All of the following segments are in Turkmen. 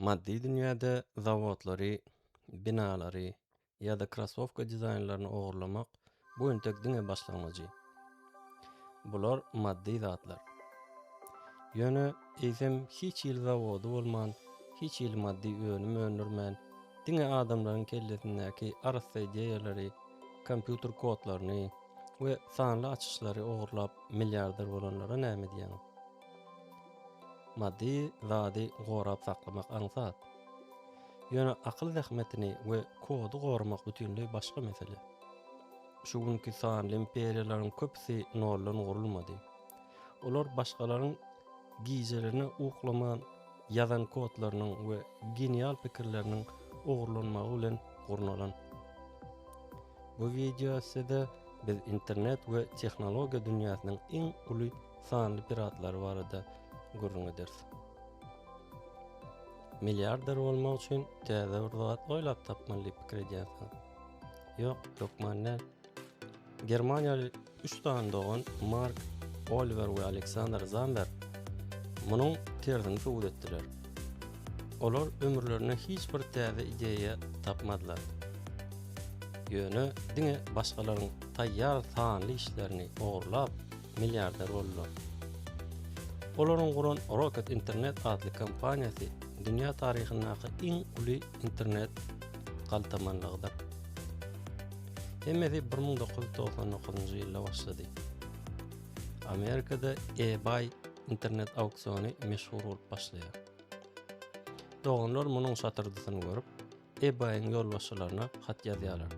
Maddi dünýäde zavodlary, binalary ýa-da krossowka dizaynlaryny ogurlamak bu öntek diňe başlanmajy. Bular maddi zatlar. Ýöne eýsem hiç ýyl zawody bolman, hiç ýyl maddi öňüm öndürmän, diňe adamlaryň kellesindäki arassa ideýalary, kompýuter kodlaryny we sanly açyşlary ogurlap milliarder bolanlara näme diýýäň? Maddi zady gorap saklamak aňsat. Ýöne akyl zähmetini we kodu gorumak bütünlügi başga mesele. Şu günkü sanly imperiýalaryň köpsi nollan gurulmady. Olar başgalaryň gijelerini uklaman, ýazan kodlarynyň we genial pikirleriniň ogurlanmagy bilen gurnalan. Bu video sizde biz internet we tehnologiýa dünýäsiniň iň uly sanly piratlary barada gurrun ederiz. Milliarder bolmak üçin täze bir zat oýlap tapmaly pikir edýärsiň. Ýok manna. Germaniýaly 3 tane dogan Mark, Oliver we Alexander Zamberg munyň terzini subut etdiler. Olar ömürlerine hiç bir täze ideýa tapmadylar. Ýöne diňe başgalaryň taýýar sanly işlerini ogurlap milliarder boldular. Olaryň guran Rocket Internet adly kompaniýasy dünýä taryhyndaky iň uly internet galtamanlygydyr. Hemmesi 1999-njy ýylda başlady. Amerikada eBay internet auksiony meşhur bolup başlaýar. Doganlar munyň satyrdysyny görüp eBay'ň ýolbaşçylaryna hat ýazýarlar.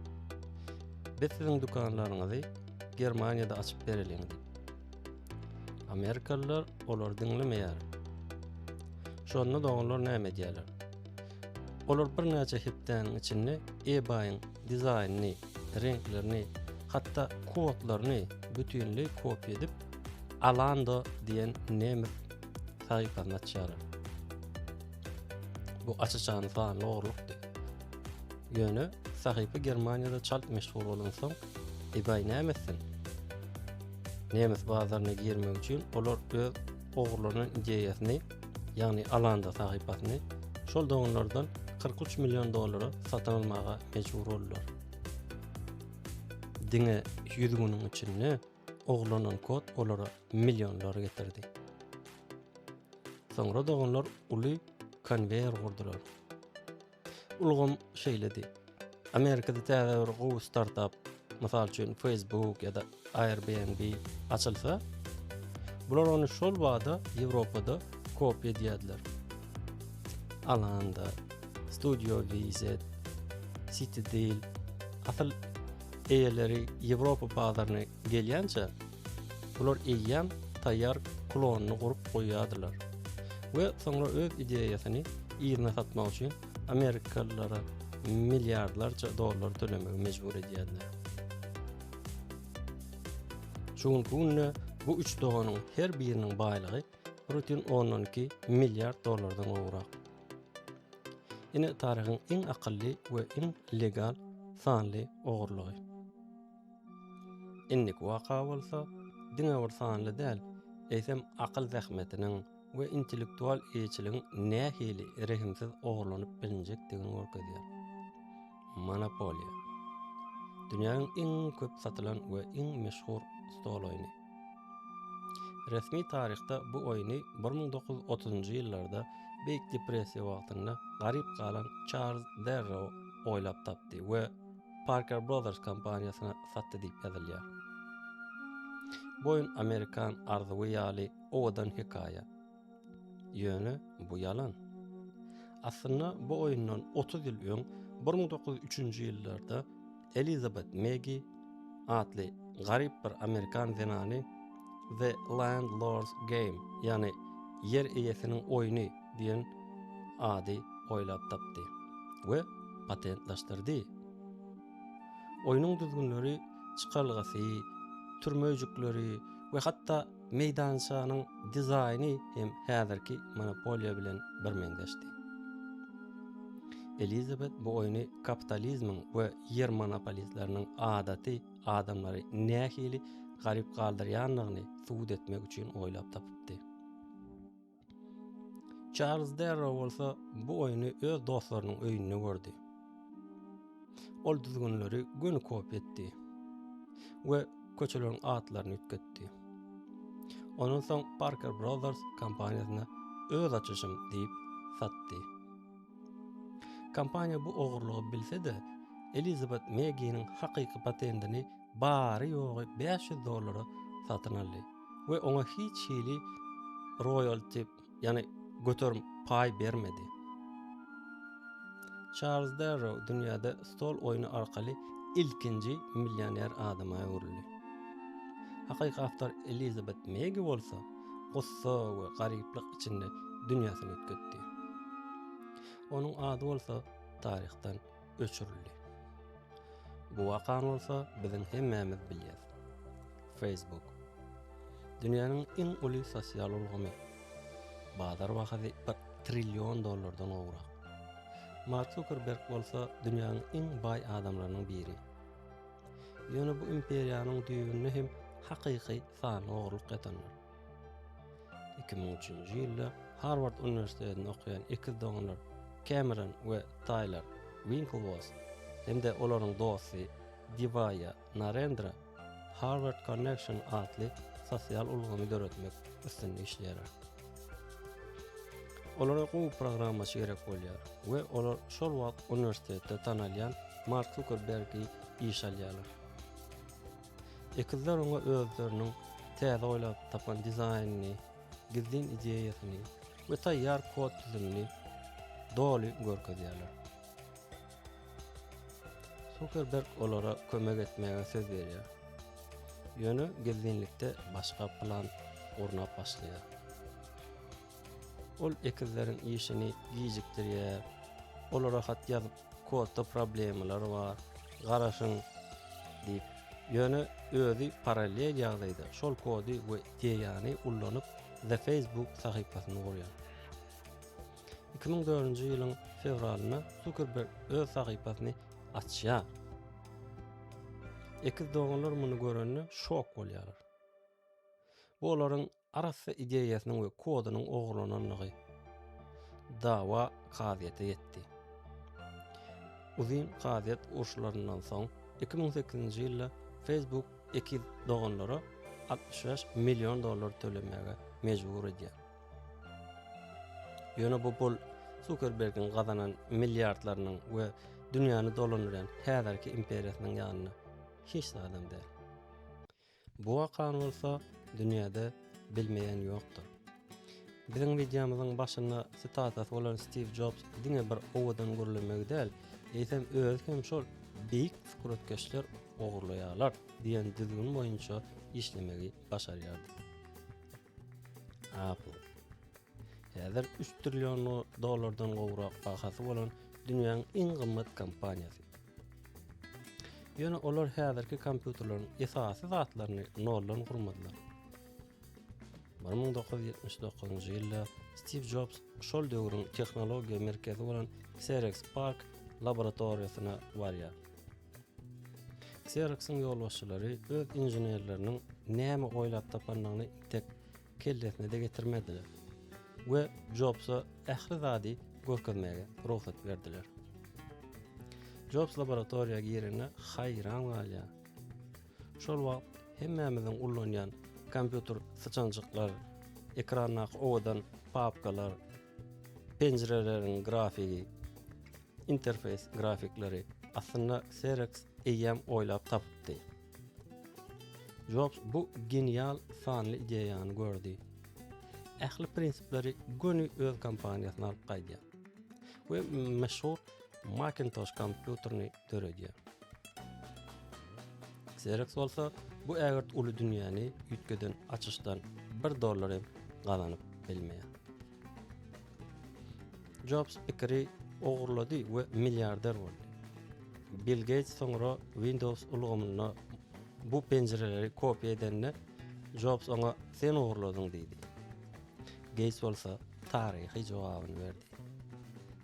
Biz siziň dukanlaryňyzy Germaniýada açyp bereliň diýip. Amerikalılar olar diňlemeýär. Şonda doganlar näme diýerler? Olar bir näçe hepdeniň içinde eBay'ň dizaynny, renklerini, hatta kodlaryny bütünlüği kopya edip Alando diýen näme saýpany açýarlar. Bu açyşany sanly ogurlukdy. Ýöne sahypy Germaniýada çalt meşhur bolan soň eBay nämesin? Nemes bazaryna girmek üçin olar öz ogurlanan ideýasyny, ýagny Alanda sahypasyny şol doganlardan $43 milyon satan almaga mejbur boldular. Diňe 100 güniň içinde ogurlanan kod olara millionlar getirdi. Soňra doganlar uly konveýer gurdular. Ulgam şeýledi. Amerikada täze bir gowy startup, mysal üçin Facebook ýa-da Airbnb açylsa, bular onu şol wagda Ýewropada kopya edýärdiler. Alanda, Studio Visit, Citadel, asyl eýerleri Ýewropa bazaryna gelýänçe, bular eýýän taýýar klonunu gurup goýýardylar. We soňra öz ideýasyny ýerine satmak üçin Amerikalılara milliardlarca dollar tölemege mejbur edýärdiler. Şuňky günne bu 3 doganyň her biriniň baýlygy 1.12 milyard dollardan oguraq. Ine taryhyň iň akylly we iň legal sanly ogurlugy. Innik waka bolsa, diňe bir sanly däl, eýsem akyl zähmetiniň we intellektual eýçiligiň nähili rehimsiz ogurlanyp bilinjekdigini görkezýär. Monopoliýa. Dünýäniň iň köp satylan we iň meşhur stol oýny. Resmi taryhda bu oýny 1930-njy ýyllarda Beýik depressiýa wagtynda garyp galan Charles Darrow oýlap tapdy we Parker Brothers kompaniýasyna satdy diýip ýazylýar. Bu oýun Amerikan arzuwy ýaly owadan hekaýa. Ýöne bu ýalan. Aslynda bu oýundan 30 ýyl öň 1903-njy ýyllarda Elizabeth Maggie adly garyp bir Amerikan zenany The Landlord's Game, ýani yer eýesiniň oýuny diýen ady oýlap tapdy we patentlaşdyrdy. Oýunyň düzgünleri, çykalgasy, türmejikleri we hatda meýdançanyň dizaýny hem häzirki monopoliýa bilen birmeňdeşdi. Elizabeth bu oýuny kapitalizmiň we yer monopolistleriniň adaty adamlary nähili garyp galdyrýanlygyny subut etmek üçin oýlap tapypdy. Charles Darrow bolsa bu oyunu öz dostlarynyň öýünde gördi. Ol düzgünleri göni kop etdi we köçelerin atlaryny ütketdi. Ondan soň Parker Brothers kompaniýasyna öz açyşym diýip satdy. Kompaniýa bu ogurlugy bilse-de, Elizabeth Maggie'nin hakyky patentini bary ýogy $500 satyn aldy we ona hiç hili royalty, ýani götürüm pay bermedi. Charles Darrow dünýäde stol oyunu arkaly ilkinji millioner adama öwrüldi. Hakyky aftar Elizabeth Maggie bolsa, gussa we garyplyk içinde dünýäsyny ütketdi. Onuň ady bolsa taryhdan öçürildi. Bu wakan bolsa biziň hemmämiz bilýär. Facebook. Dünýäniň iň uly sosial ulgamy. Bazar wagty $1 trillion owrak. Mark Zuckerberg bolsa dünýäniň iň bay adamlarynyň biri. Ýöne bu imperiýanyň düýbünde hem hakyky sany ogurluk etenler. 2003-nji ýylda Harvard Üniversitetinde okuyan ikiz doganlar Cameron we Tyler Winklevoss hem de olaryň dosty Divya Narendra Harvard Connection adly sosial ulgamy döretmek üstünde işleýär. Olara bu programma gerek bolýar we olar şol wagt üniversitetde tanalýan Mark Zuckerberg'i iş alýarlar. Ekizler ona özleriniň täze oýlap tapan dizaynini, gizlin ideýasyny we taýýar kod tüzümini doly görkezýärler. Zuckerberg olara kömek etmäge söz berýär. Ýöne gizlinlikde başga plan ornap başlaýar. Ol ekizleriň işini gijikdirýär. Olara hat ýazyp kodda problemler bar, garaşyň diýip ýöne özü paralel ýagdaýda şol kody we ideýany ullanyp The Facebook sahypasyny gurýar. 2004-nji ýylyň fevralyna Zuckerberg öz sahypasyny açýar. Ekiz doganlar muny görende şok bolýarlar. Bu olaryň arasy ideýasynyň we kodunyň ogurlananlygy dawa kaziýete ýetdi. Uzun kaziýet urşularyndan soň 2008-nji ýylda Facebook ekiz doganlara $65 milyon tölemäge mejbur edýär. Ýöne bu pul Zuckerberg'in gazanan milliardlarynyň we dünýäni dolandyran häzirki imperiýasynyň ýanyna hiç adam däl. Bu wakan bolsa dünýäde bilmeýän ýokdur. Biziň videomyzyň başynda sitatası bolan Steve Jobs diňe bir owadan gürlemek däl, eýsem öz hem şol beýik fikretkeşler ogurlaýarlar diýen düzgün boýunça işlemegi başarýardy. Apple häzir $3 trillion gowrak bahasy bolan dünýäniň iň gymmat kompaniýasy. Ýöne olar häzirki kompýuterlaryň esasy zatlaryny noldan gurmadylar. 1979-njy ýylda Steve Jobs şol döwrüň tehnologiýa merkezi bolan Xerox PARC laboratoriýasyna barýar. Xerox'yň ýolbaşçylary öz inženerleriniň näme oýlap tapanlygyny tek kellesine de getirmediler we Jobs'a ähli zady görkezmäge ruhsat berdiler. Jobs laboratoriýa girene haýran galýar. Şol wagt hemmämiziň ullanýan kompýuter sıçanjyklar, ekrannak owadan papkalar, penjereleriň grafigi, interfeýs grafikleri aslında Xerox eýem oýlap tapdy. Jobs bu genial sanly ideýany gördi. Ähli prinsipleri göni öz kompaniýasyna alyp gaýdýar we meşhur Macintosh kompýuterini döredýär. Xerox bolsa bu ägert uly dünýäni ýütkeden açyşdan $1 hem gazanyp bilmeýär. Jobs pikiri ogurlady we milliarder boldy. Bill Gates soňra Windows ulgamyna bu penjereleri kopya edende Jobs ona sen ogurladyň diýdi. Gates bolsa taryhy jogabyny berdi.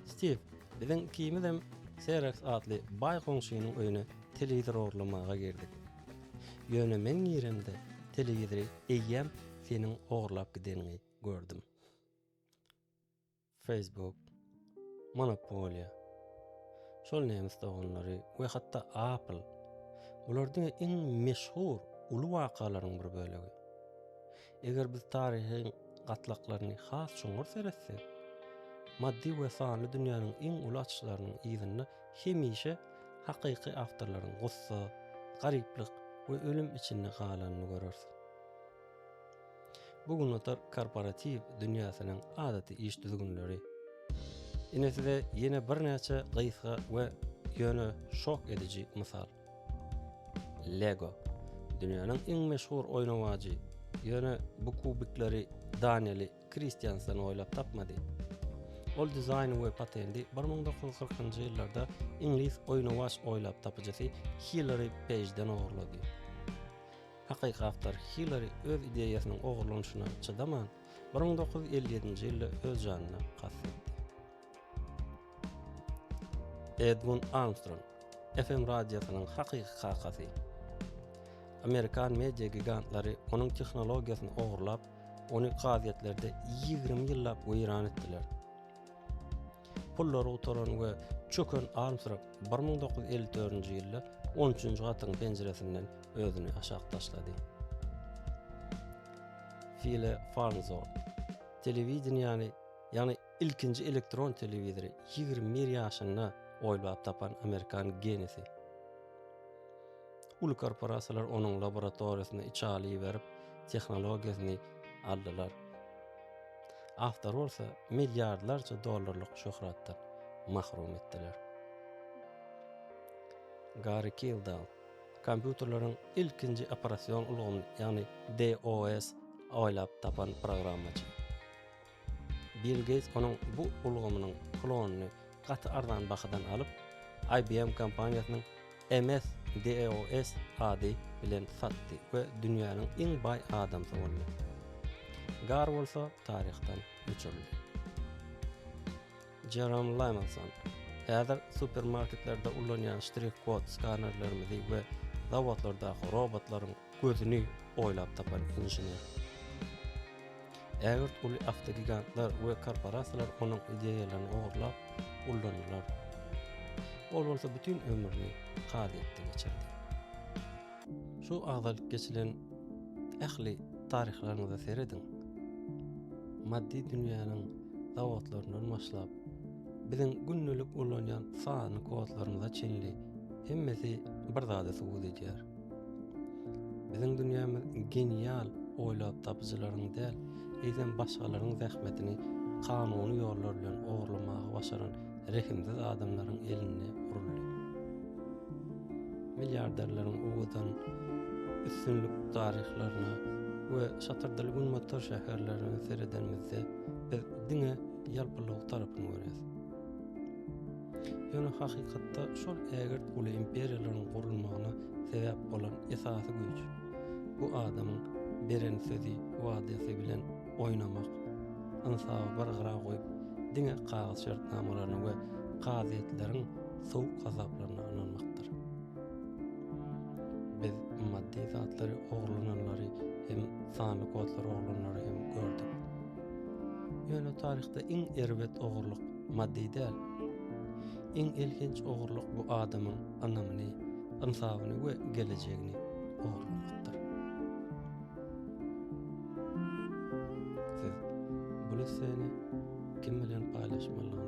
Steve, biziň kimidem Xerox adly bay goňşynyň öýüne telewizor ogurlamaga girdik. Ýöne men girende telewizory eýýäm seniň ogurlap gideniňi gördüm. Facebook, Monopoly, şol nemis doganlary we hatda Apple bulardyň iň meşhur uly wakalaryň bir bölegi. Eger biz taryhyň gatlaklaryny has çoňur seretsek, maddi we sanly dünýäniň iň uly açyşlarynyň ýzyny hemişe hakyky awtorlaryň gussa, garyplyk we ölüm içinde galanyny görersiň. Bugun otar korporativ dünýäsiniň adaty iş düzgünleri ineside ýene bir näçe gysga we ýöne şok edici mysal. Lego dünýäniň iň meşhur oýnawajy ýöne bu kubikleri Daniel Christensen oýlap tapmady. Ol dizayn we patendi 1940-njy ýyllarda İngiliz oýnawaş oýlap tapjysy Hilary Page'den ogurlady. Hakyky awtor Hilary öz ideýasynyň ogurlanyşyna çydaman 1957-nji ýylda öz janyna gassetdi. Edwin Armstrong FM radiosynyň hakyky kakasy. Amerikan media gigantlary onuň tehnologiýasyny ogurlap, ony gazetlerde 20 ýyllap weýran etdiler. Pullary otaran we çöken Armstrong 1954-nji ýylda 13-nji gatyň penjeresinden özüni aşağı taşlady. Phil Farnsworth telewizionyny ýani ilkinji elektron telewizory 21 ýaşynda oýlap tapan Amerikan genisi. Ulu korporasiýalar onuň laboratoriýasyna içaly berip tehnologiýasyny aldylar. Awtor bolsa milliardlarça dollarlyk şöhratdan mahrum etdiler. Gary Kildall kompýuterlaryň ilkinji operasiýon ulgumy ýani DOS oýlap tapan programmacı. Bill Gates onuň bu ulgumynyň klonunu gaty arzan bahadan alyp IBM kompaniýasynyň MS-DOS ady bilen satdy we dünýäniň iň bay adamsy boldy. Gary bolsa taryhdan öçürildi. Jerome Levinson häzir supermarketlerde ullanýan ştrih kod skanerlerimizi we zawodlardaky robotlaryň gözüni oýlap tapan inžener. Eger uly avtogigantlar we korporasiýalar onuň ideýalaryny ogurlap ullanýarlar. Ol bolsa bütün ömrüni gazetde geçirdi. Şu agdalyk geçilen ähli taryhlaryny seredin. Maddi dünýäniň zawodlaryndan başlap biziň günnelik ullanýan sany kodlarymyza çenli hemmesi bir zada suwuz edýär. Biziň dünýämiz genial oýlap tapjylaryň däl, eýsem başgalaryň zähmetini kanuny ýollar bilen ogurlamagy başaran rehimsiz adamlaryň eline uruldy. Milliarderleriň owadan üstünlük taryhlaryna we şatardylgyn motor şäherlerini seredenmizde biz diňe ýalpylyk tarapyny görýäs. Ýöne hakykatda şol ägert uly imperiýalaryň gurulmagyna sebäp bolan esasy güýç. Bu adamyň beren sözi wadysy bilen oýnamak, ansagy bargyra goýup, diňe kagaz şertnamalaryny we gazetleriň sowuk gazaplaryna inanmakdyr. Biz maddi zatlary ogurlananlary hem sanly kodlary ogurlananlary hem gördük. Ýöne taryhda iň erbet ogurluk maddi däl. Iň ilginç ogurluk bu adamyň anamyny, ansabyny we gelejegini ogurlamakdyr. Siz bu lisseni kim bilen paýlaşmaly?